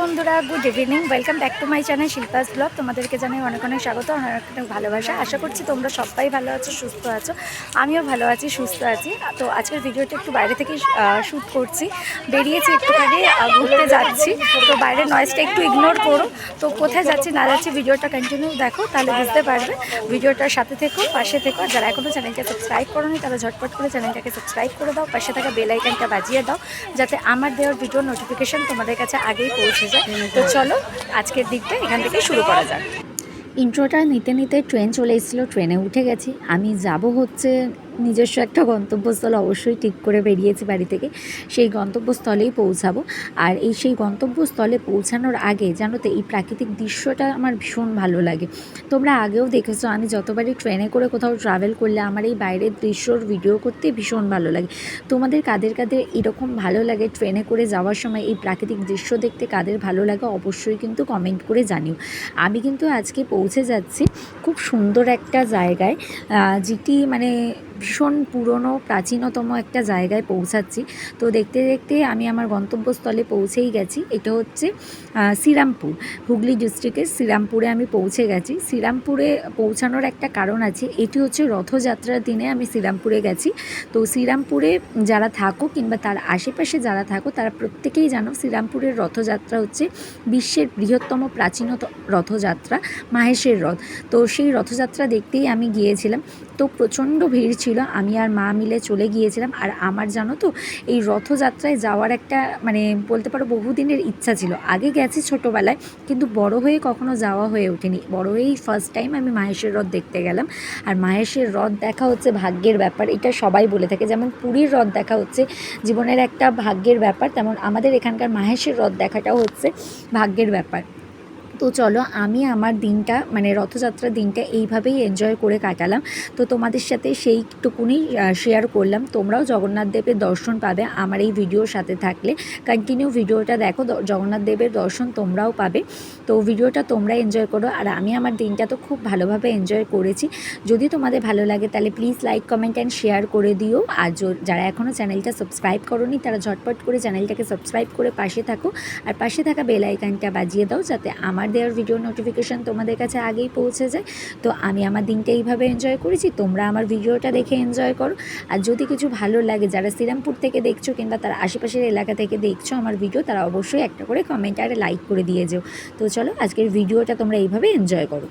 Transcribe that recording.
বন্ধুরা, good evening. Welcome back to my channel Shilpa's blog. তোমাদেরকে জানাই অনেক অনেক স্বাগত, অনেক ভালোবাসা। আশা করছি তোমরা সবাই ভালো আছো, সুস্থ আছো। আমিও ভালো আছি, সুস্থ আছি। তো আজকের ভিডিওটা একটু বাইরে থেকে শ্যুট করছি। বেরিয়েছি একটুখানি, ঘুরতে যাচ্ছি। তো বাইরের নয়েজটা একটু ইগনোর করো। তো কোথায় যাচ্ছি না যাচ্ছি ভিডিওটা কন্টিনিউ দেখো, তাহলে বুঝতে পারবে। ভিডিওটার সাথে থেকো, পাশে থেকো। যারা এখনও চ্যানেলটা সাবস্ক্রাইব করোনি তারা ঝটপট করে চ্যানেলটাকে সাবস্ক্রাইব করে দাও, পাশে থাকা বেল আইকনটা বাজিয়ে দাও, যাতে আমার দেওয়ার ভিডিও নোটিফিকেশন তোমাদের কাছে আগেই পৌঁছে যায়। তো চলো আজকের দিকটা এখান থেকে শুরু করা যাক। ইন্ট্রোটা নিতে নিতে ট্রেন চলে এসেছিলো, ট্রেনে উঠে গেছি। আমি যাব হচ্ছে নিজস্ব একটা গন্তব্যস্থল অবশ্যই ঠিক করে বেরিয়েছি বাড়ি থেকে, সেই গন্তব্যস্থলেই পৌঁছাবো। আর সেই গন্তব্যস্থলে পৌঁছানোর আগে জানো তো, এই প্রাকৃতিক দৃশ্যটা আমার ভীষণ ভালো লাগে। তোমরা আগেও দেখেছো, আমি যতবারই ট্রেনে করে কোথাও ট্রাভেল করলে আমার এই বাইরের দৃশ্যর ভিডিও করতে ভীষণ ভালো লাগে। তোমাদের কাদের কাদের এরকম ভালো লাগে ট্রেনে করে যাওয়ার সময় এই প্রাকৃতিক দৃশ্য দেখতে, কাদের ভালো লাগে অবশ্যই কিন্তু কমেন্ট করে জানিও। আমি কিন্তু আজকে পৌঁছে যাচ্ছি খুব সুন্দর একটা জায়গায়, যেটি মানে ভীষণ পুরনো প্রাচীনতম একটা জায়গায় পৌঁছাচ্ছি। তো দেখতে দেখতে আমি আমার গন্তব্যস্থলে পৌঁছেই গেছি। এটা হচ্ছে শ্রীরামপুর, হুগলি ডিস্ট্রিক্টের শ্রীরামপুরে আমি পৌঁছে গেছি। শ্রীরামপুরে পৌঁছানোর একটা কারণ আছে, এটি হচ্ছে রথযাত্রার দিনে আমি শ্রীরামপুরে গেছি। তো শ্রীরামপুরে যারা থাকো কিংবা তার আশেপাশে যারা থাকো তারা প্রত্যেকেই জানো, শ্রীরামপুরের রথযাত্রা হচ্ছে বিশ্বের বৃহত্তম প্রাচীনতম রথযাত্রা, মাহেশের রথ। তো সেই রথযাত্রা দেখতেই আমি গিয়েছিলাম। তো প্রচণ্ড ভিড় ছিল, আমি আর মা মিলে চলে গিয়েছিলাম। আর আমার জানো তো, এই রথযাত্রায় যাওয়ার একটা মানে বলতে পারো বহুদিনের ইচ্ছা ছিল। আগে গেছি ছোটোবেলায়, কিন্তু বড় হয়ে কখনো যাওয়া হয়ে ওঠেনি। বড় হয়েই ফার্স্ট টাইম আমি মাহেশের রথ দেখতে গেলাম। আর মাহেশের রথ দেখা হচ্ছে ভাগ্যের ব্যাপার, এটা সবাই বলে থাকে। যেমন পুরীর রথ দেখা হচ্ছে জীবনের একটা ভাগ্যের ব্যাপার, তেমন আমাদের এখানকার মাহেশের রথ দেখাটাও হচ্ছে ভাগ্যের ব্যাপার। তো চলো, আমি আমার দিনটা মানে রথযাত্রার দিনটা এইভাবেই এনজয় করে কাটালাম। তো তোমাদের সাথে সেইটুকুনি শেয়ার করলাম। তোমরাও জগন্নাথ দেবের দর্শন পাবে আমার এই ভিডিওর সাথে থাকলে। কন্টিনিউ ভিডিওটা দেখো, জগন্নাথ দেবের দর্শন তোমরাও পাবে। তো ভিডিওটা তোমরা এনজয় করো, আর আমি আমার দিনটা তো খুব ভালোভাবে এনজয় করেছি। যদি তোমাদের ভালো লাগে তাহলে please like, comment and share করে দিও। আর যারা এখনও চ্যানেলটা সাবস্ক্রাইব করোনি তারা ঝটপট করে চ্যানেলটাকে সাবস্ক্রাইব করে পাশে থাকো, আর পাশে থাকা বেল আইকনটা বাজিয়ে দাও, যাতে আমার দেওয়ার ভিডিও নোটিফিকেশান তোমাদের কাছে আগেই পৌঁছে যায়। তো আমি আমার দিনটা এইভাবে এনজয় করেছি, তোমরা আমার ভিডিওটা দেখে এনজয় করো। আর যদি কিছু ভালো লাগে, যারা শ্রীরামপুর থেকে দেখছো কিংবা তার আশেপাশের এলাকা থেকে দেখছো আমার ভিডিও, তারা অবশ্যই একটা করে কমেন্ট আর লাইক করে দিয়ে যেও। তো চলো আজকের ভিডিওটা তোমরা এইভাবে এনজয় করো।